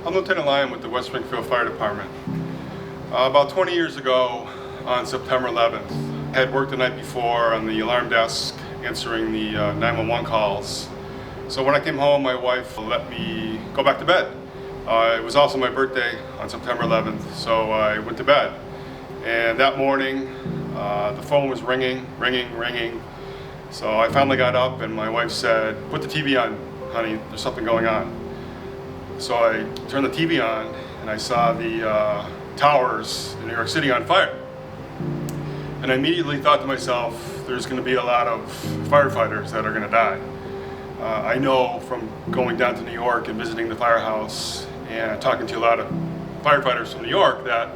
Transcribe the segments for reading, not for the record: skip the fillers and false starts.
I'm Lieutenant Lyne with the West Springfield Fire Department. About 20 years ago, on September 11th, I had worked the night before on the alarm desk answering the 911 calls. So when I came home, my wife let me go back to bed. It was also my birthday on September 11th, so I went to bed. And that morning, the phone was ringing. So I finally got up and my wife said, "Put the TV on, honey, there's something going on." So I turned the TV on and I saw the towers in New York City on fire. And I immediately thought to myself, there's going to be a lot of firefighters that are going to die. I know from going down to New York and visiting the firehouse and talking to a lot of firefighters from New York that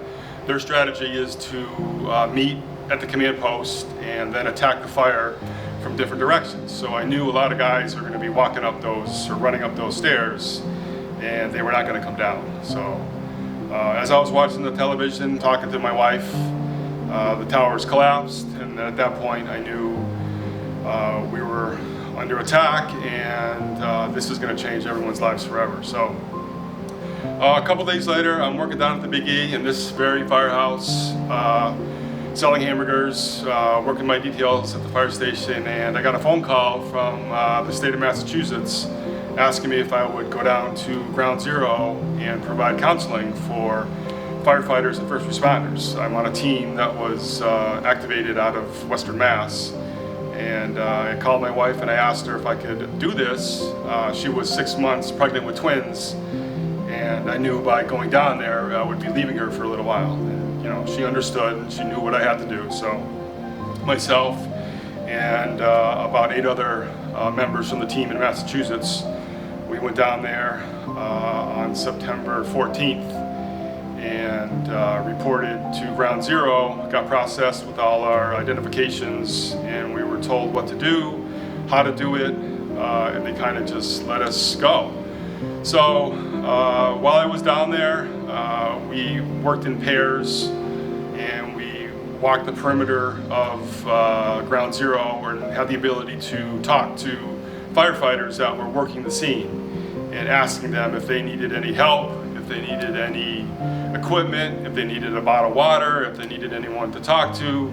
their strategy is to meet at the command post and then attack the fire from different directions. So I knew a lot of guys are going to be walking up those or running up those stairs, and they were not going to come down. So as I was watching the television, talking to my wife, the towers collapsed, and at that point I knew we were under attack, and this is going to change everyone's lives forever. So a couple days later, I'm working down at the Big E in this very firehouse, selling hamburgers, working my details at the fire station, and I got a phone call from the state of Massachusetts asking me if I would go down to Ground Zero and provide counseling for firefighters and first responders. I'm on a team that was activated out of Western Mass, and I called my wife and I asked her if I could do this. She was 6 months pregnant with twins, and I knew by going down there I would be leaving her for a little while. And, you know, she understood and she knew what I had to do. So myself and about 8 other members from the team in Massachusetts, we went down there on September 14th and reported to Ground Zero, got processed with all our identifications, and we were told what to do, how to do it, and they kind of just let us go. So while I was down there, we worked in pairs and we walked the perimeter of Ground Zero and had the ability to talk to firefighters that were working the scene and asking them if they needed any help, if they needed any equipment, if they needed a bottle of water, if they needed anyone to talk to,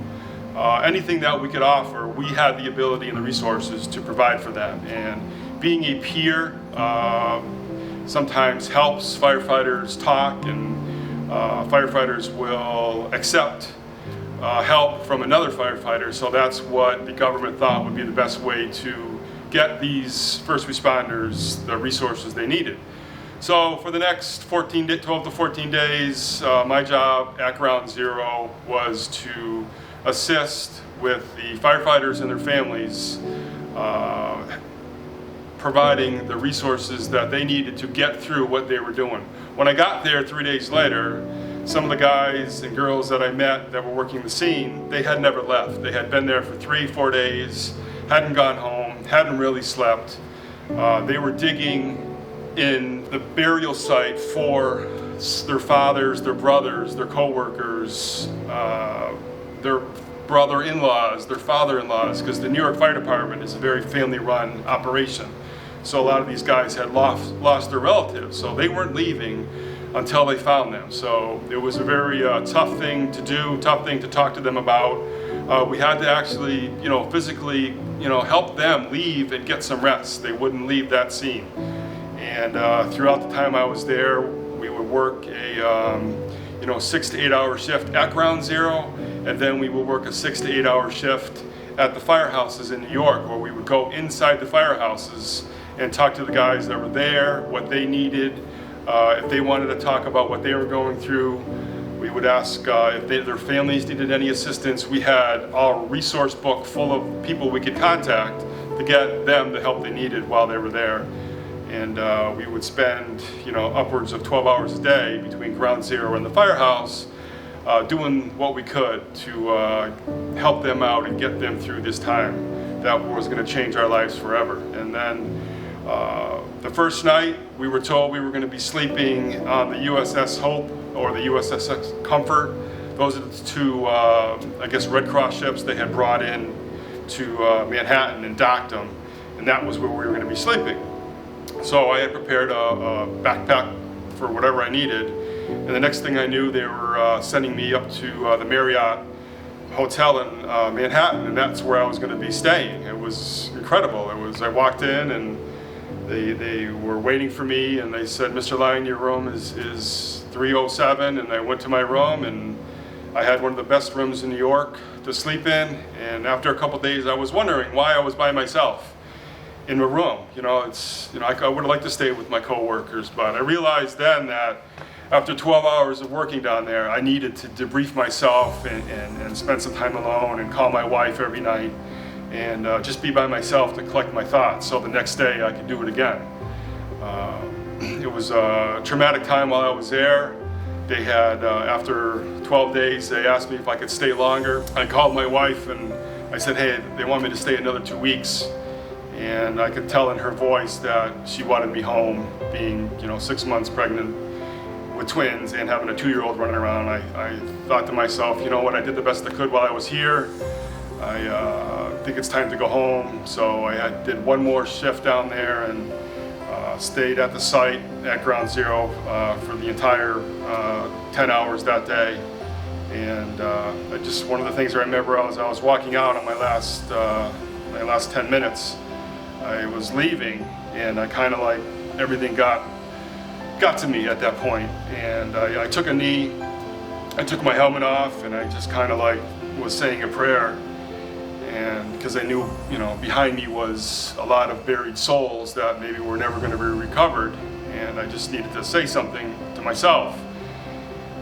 anything that we could offer. We had the ability and the resources to provide for them. And being a peer sometimes helps firefighters talk, and firefighters will accept help from another firefighter. So that's what the government thought would be the best way to get these first responders the resources they needed. So for the next 12 to 14 days, my job at Ground Zero was to assist with the firefighters and their families, providing the resources that they needed to get through what they were doing. When I got there 3 days later, some of the guys and girls that I met that were working the scene, they had never left. They had been there for 3-4 days, hadn't gone home, hadn't really slept. They were digging in the burial site for their fathers, their brothers, their co-workers, their brother-in-laws, their father-in-laws, because the New York Fire Department is a very family-run operation. So a lot of these guys had lost their relatives, so they weren't leaving until they found them. So it was a very tough thing to do, tough thing to talk to them about. We had to actually, physically, help them leave and get some rest. They wouldn't leave that scene. And throughout the time I was there, we would work a 6 to 8 hour shift at Ground Zero, and then we would work a 6 to 8 hour shift at the firehouses in New York, where we would go inside the firehouses and talk to the guys that were there, what they needed. If they wanted to talk about what they were going through, we would ask if their families needed any assistance. We had our resource book full of people we could contact to get them the help they needed while they were there. And we would spend, upwards of 12 hours a day between Ground Zero and the firehouse doing what we could to help them out and get them through this time that was going to change our lives forever. And then the first night, we were told we were going to be sleeping on the USS Hope or the USS Comfort. Those are the two, Red Cross ships they had brought in to Manhattan and docked them, and that was where we were going to be sleeping. So I had prepared a backpack for whatever I needed. And the next thing I knew, they were sending me up to the Marriott Hotel in Manhattan, and that's where I was going to be staying. It was incredible. I walked in, and they were waiting for me, and they said, "Mr. Lyne, your room is 307." And I went to my room, and I had one of the best rooms in New York to sleep in. And after a couple days, I was wondering why I was by myself in a room. I would have liked to stay with my coworkers, but I realized then that after 12 hours of working down there, I needed to debrief myself and spend some time alone and call my wife every night and just be by myself to collect my thoughts so the next day I could do it again. It was a traumatic time while I was there. They had, after 12 days, they asked me if I could stay longer. I called my wife and I said, hey, they want me to stay another 2 weeks. And I could tell in her voice that she wanted me home, being 6 months pregnant with twins and having a 2-year-old running around. I thought to myself, you know what, I did the best I could while I was here. I think it's time to go home. So I did one more shift down there and stayed at the site at Ground Zero for the entire 10 hours that day. And one of the things I remember, as I was walking out on my last 10 minutes, I was leaving, and I kind of like everything got to me at that point. And I took a knee, I took my helmet off, and I just kind of like was saying a prayer. And because I knew, behind me was a lot of buried souls that maybe were never going to be recovered, and I just needed to say something to myself.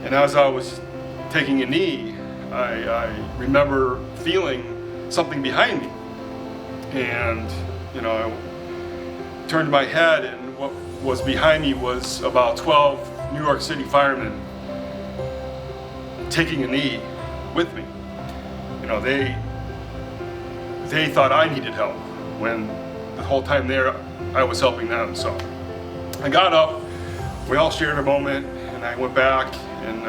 And as I was taking a knee, I remember feeling something behind me, and I turned my head, and what was behind me was about 12 New York City firemen taking a knee with me. They thought I needed help when the whole time there I was helping them. So I got up, we all shared a moment, and I went back and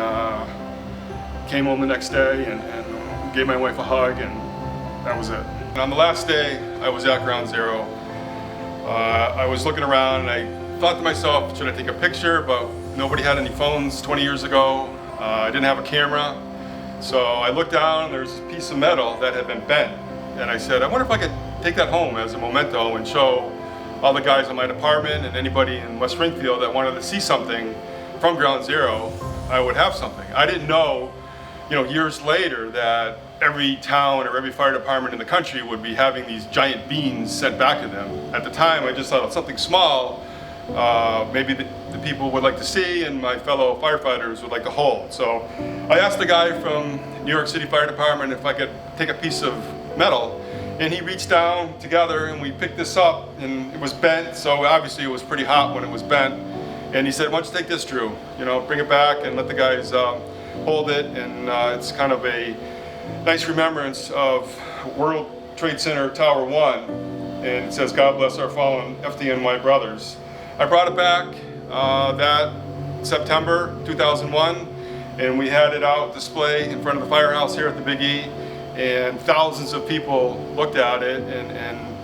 came home the next day and gave my wife a hug, and that was it. And on the last day I was at Ground Zero, I was looking around and I thought to myself, should I take a picture? But nobody had any phones 20 years ago. I didn't have a camera. So I looked down and there's a piece of metal that had been bent. And I said, I wonder if I could take that home as a memento and show all the guys in my department and anybody in West Springfield that wanted to see something from Ground Zero, I would have something. I didn't know, years later that every town or every fire department in the country would be having these giant beams sent back to them. At the time, I just thought something small, maybe the people would like to see and my fellow firefighters would like to hold. So I asked the guy from New York City Fire Department if I could take a piece of metal, and he reached down together and we picked this up, and it was bent, so obviously it was pretty hot when it was bent. And he said, why don't you take this, Drew, bring it back and let the guys hold it. And it's kind of a nice remembrance of World Trade Center Tower 1, and it says, God bless our fallen FDNY brothers. I brought it back that September 2001, and we had it out display in front of the firehouse here at the Big E. And thousands of people looked at it, and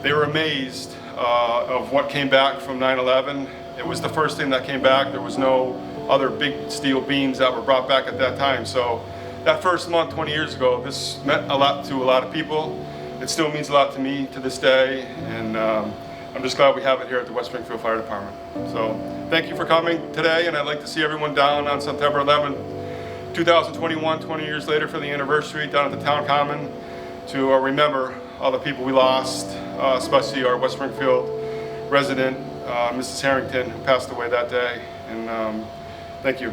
they were amazed of what came back from 9/11. It was the first thing that came back. There was no other big steel beams that were brought back at that time. So that first month, 20 years ago, this meant a lot to a lot of people. It still means a lot to me to this day, and I'm just glad we have it here at the West Springfield Fire Department. So thank you for coming today, and I'd like to see everyone down on September 11th. 2021, 20 years later, for the anniversary down at the Town Common to remember all the people we lost, especially our West Springfield resident, Mrs. Harrington, who passed away that day. And thank you.